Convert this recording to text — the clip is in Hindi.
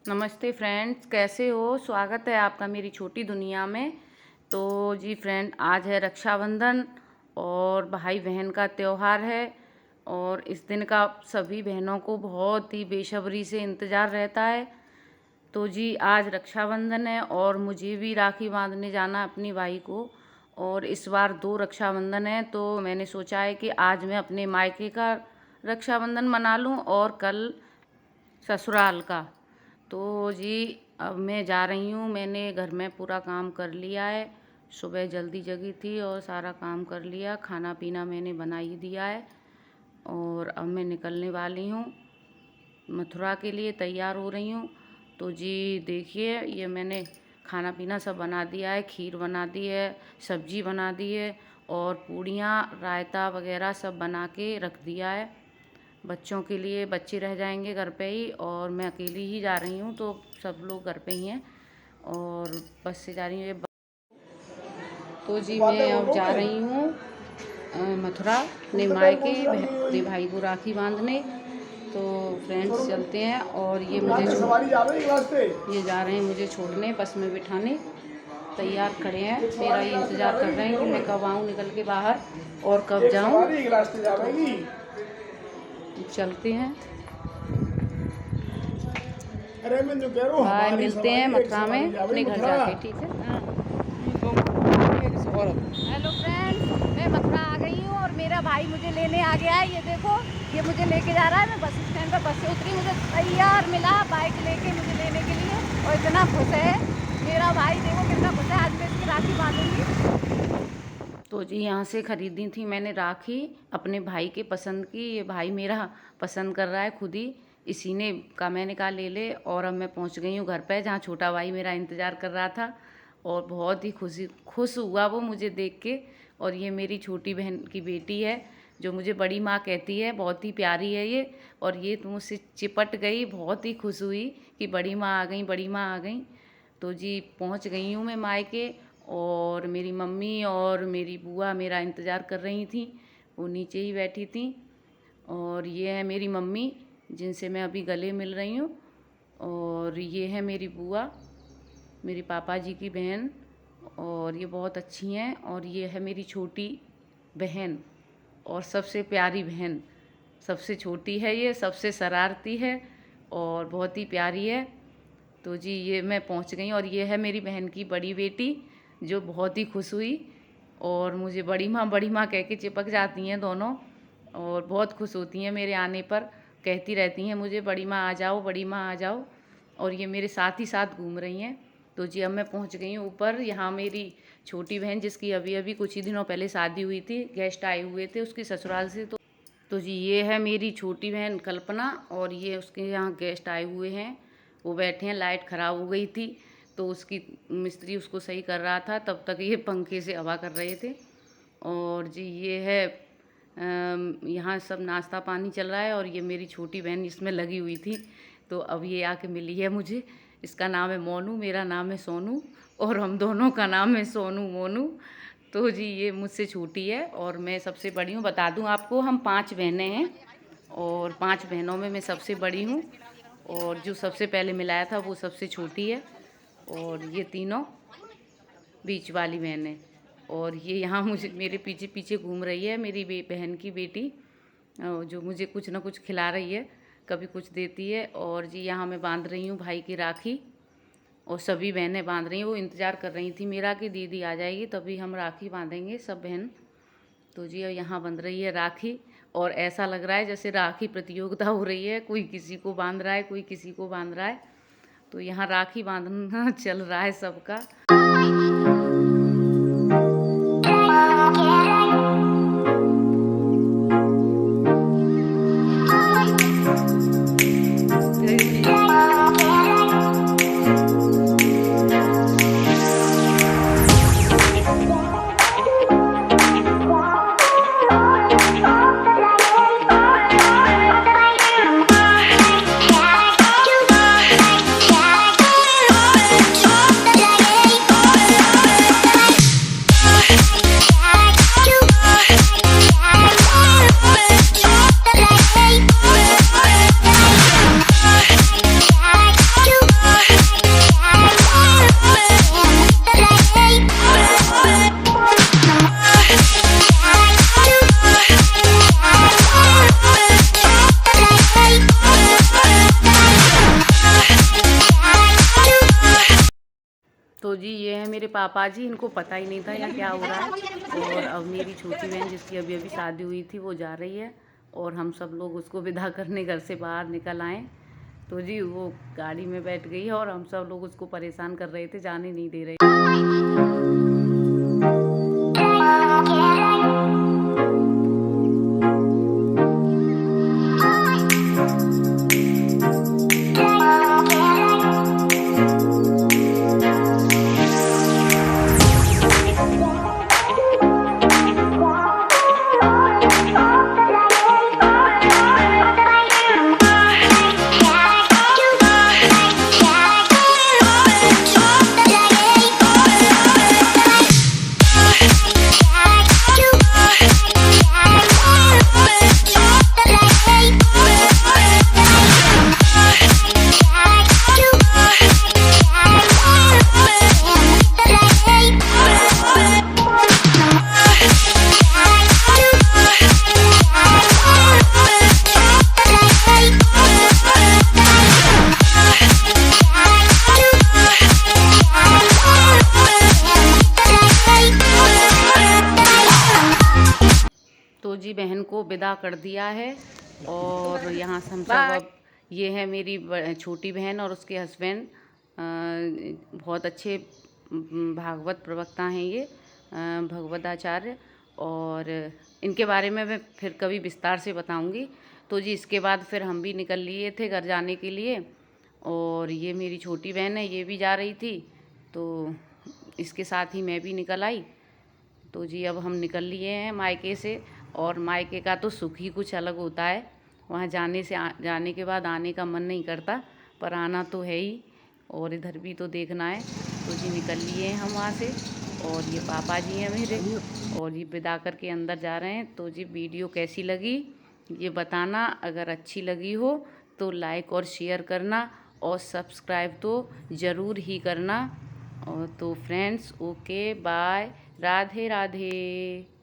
नमस्ते फ्रेंड्स, कैसे हो। स्वागत है आपका मेरी छोटी दुनिया में। तो जी फ्रेंड, आज है रक्षाबंधन और भाई बहन का त्यौहार है और इस दिन का सभी बहनों को बहुत ही बेसब्री से इंतज़ार रहता है। तो जी आज रक्षाबंधन है और मुझे भी राखी बांधने जाना है अपनी भाई को। और इस बार 2 रक्षाबंधन है, तो मैंने सोचा है कि आज मैं अपने मायके का रक्षाबंधन मना लूँ और कल ससुराल का। तो जी अब मैं जा रही हूँ। मैंने घर में पूरा काम कर लिया है। सुबह जल्दी जगी थी और सारा काम कर लिया। खाना पीना मैंने बना ही दिया है और अब मैं निकलने वाली हूँ। मथुरा के लिए तैयार हो रही हूँ। तो जी देखिए, ये मैंने खाना पीना सब बना दिया है। खीर बना दी है, सब्जी बना दी है और पूड़ियाँ, रायता वगैरह सब बना के रख दिया है बच्चों के लिए। बच्चे रह जाएंगे घर पे ही और मैं अकेली ही जा रही हूँ, तो सब लोग घर पे ही हैं और बस से जा रही हूँ। तो जी मैं अब जा रही हूँ मथुरा अपने मायके अपने भाई को राखी बांधने। तो फ्रेंड्स चलते हैं और ये जा रहे हैं मुझे छोड़ने, बस में बिठाने। तैयार खड़े हैं, मेरा ये इंतज़ार कर रहे हैं कि मैं कब आऊँ निकल के बाहर और कब जाऊँ। चलते हैं, बाय, मिलते हैं मथुरा में अपने घर जाके, ठीक है। हेलो फ्रेंड्स, मैं मथुरा आ गई हूँ और मेरा भाई मुझे लेने आ गया है। ये देखो, ये मुझे लेके जा रहा है। मैं बस स्टैंड पर बस से उतरी, मुझे तैयार मिला बाइक लेके मुझे लेने के लिए और इतना खुश है मेरा भाई। देखो कितना खुश है, आज मैं इसकी राखी बांधूंगी। तो जी यहाँ से ख़रीदी थी मैंने राखी अपने भाई के पसंद की। ये भाई मेरा पसंद कर रहा है खुद ही, इसी ने का मैंने कहा ले ले। और अब मैं पहुँच गई हूँ घर पे, जहाँ छोटा भाई मेरा इंतज़ार कर रहा था और बहुत ही खुश हुआ वो मुझे देख के। और ये मेरी छोटी बहन की बेटी है जो मुझे बड़ी माँ कहती है, बहुत ही प्यारी है ये। और ये तो मुझसे चिपट गई, बहुत ही खुश हुई कि बड़ी माँ आ गई, बड़ी माँ आ गई। तो जी पहुँच गई हूँ मैं मायके और मेरी मम्मी और मेरी बुआ मेरा इंतज़ार कर रही थी, वो नीचे ही बैठी थी। और ये है मेरी मम्मी जिनसे मैं अभी गले मिल रही हूँ। और ये है मेरी बुआ, मेरी पापा जी की बहन, और ये बहुत अच्छी हैं। और ये है मेरी छोटी बहन और सबसे प्यारी बहन, सबसे छोटी है ये, सबसे शरारती है और बहुत ही प्यारी है। तो जी ये मैं पहुंच गई। और ये है मेरी बहन की बड़ी बेटी जो बहुत ही खुश हुई और मुझे बड़ी माँ कह के चिपक जाती हैं दोनों और बहुत खुश होती हैं मेरे आने पर। कहती रहती हैं मुझे बड़ी माँ आ जाओ, बड़ी माँ आ जाओ। और ये मेरे साथ ही साथ घूम रही हैं। तो जी अब मैं पहुंच गई हूँ ऊपर। यहाँ मेरी छोटी बहन जिसकी अभी अभी कुछ ही दिनों पहले शादी हुई थी, गेस्ट आए हुए थे उसकी ससुराल से। तो जी ये है मेरी छोटी बहन कल्पना और ये उसके यहाँ गेस्ट आए हुए हैं, वो बैठे हैं। लाइट ख़राब हो गई थी तो उसकी मिस्त्री उसको सही कर रहा था, तब तक ये पंखे से हवा कर रहे थे। और जी ये है यहाँ सब नाश्ता पानी चल रहा है और ये मेरी छोटी बहन इसमें लगी हुई थी, तो अब ये आके मिली है मुझे। इसका नाम है मोनू, मेरा नाम है सोनू और हम दोनों का नाम है सोनू मोनू। तो जी ये मुझसे छोटी है और मैं सबसे बड़ी हूँ। बता दूँ आपको, हम 5 बहनें हैं और 5 बहनों में मैं सबसे बड़ी हूँ। और जो सबसे पहले मिलाया था वो सबसे छोटी है और ये तीनों बीच वाली बहन है। और ये यहाँ मुझे मेरे पीछे पीछे घूम रही है मेरी बहन की बेटी, जो मुझे कुछ ना कुछ खिला रही है, कभी कुछ देती है। और जी यहाँ मैं बांध रही हूँ भाई की राखी और सभी बहनें बांध रही हैं। वो इंतज़ार कर रही थी मेरा कि दीदी आ जाएगी तभी हम राखी बांधेंगे सब बहन। तो जी यहाँ बंध रही है राखी और ऐसा लग रहा है जैसे राखी प्रतियोगिता हो रही है, कोई किसी को बांध रहा है, कोई किसी को बांध रहा है। तो यहाँ राखी बांधना चल रहा है सबका। तो जी ये है मेरे पापा जी, इनको पता ही नहीं था यहाँ क्या हो रहा है। और अब मेरी छोटी बहन जिसकी अभी अभी शादी हुई थी वो जा रही है और हम सब लोग उसको विदा करने घर से बाहर निकल आए। तो जी वो गाड़ी में बैठ गई और हम सब लोग उसको परेशान कर रहे थे, जाने नहीं दे रहे। तो जी बहन को विदा कर दिया है और यहाँ से हम सब अब, ये है मेरी छोटी बहन और उसके हस्बैंड, बहुत अच्छे भागवत प्रवक्ता हैं ये, भगवताचार्य, और इनके बारे में मैं फिर कभी विस्तार से बताऊंगी। तो जी इसके बाद फिर हम भी निकल लिए थे घर जाने के लिए और ये मेरी छोटी बहन है, ये भी जा रही थी, तो इसके साथ ही मैं भी निकल आई। तो जी अब हम निकल लिए हैं मायके से, और मायके का तो सुख ही कुछ अलग होता है। वहाँ जाने के बाद आने का मन नहीं करता, पर आना तो है ही, और इधर भी तो देखना है। तो जी निकल लिए हैं हम वहाँ से, और ये पापा जी हैं मेरे, और ये विदा करके अंदर जा रहे हैं। तो जी वीडियो कैसी लगी ये बताना, अगर अच्छी लगी हो तो लाइक और शेयर करना, और सब्सक्राइब तो ज़रूर ही करना। और तो friends, okay bye, Radhe Radhe.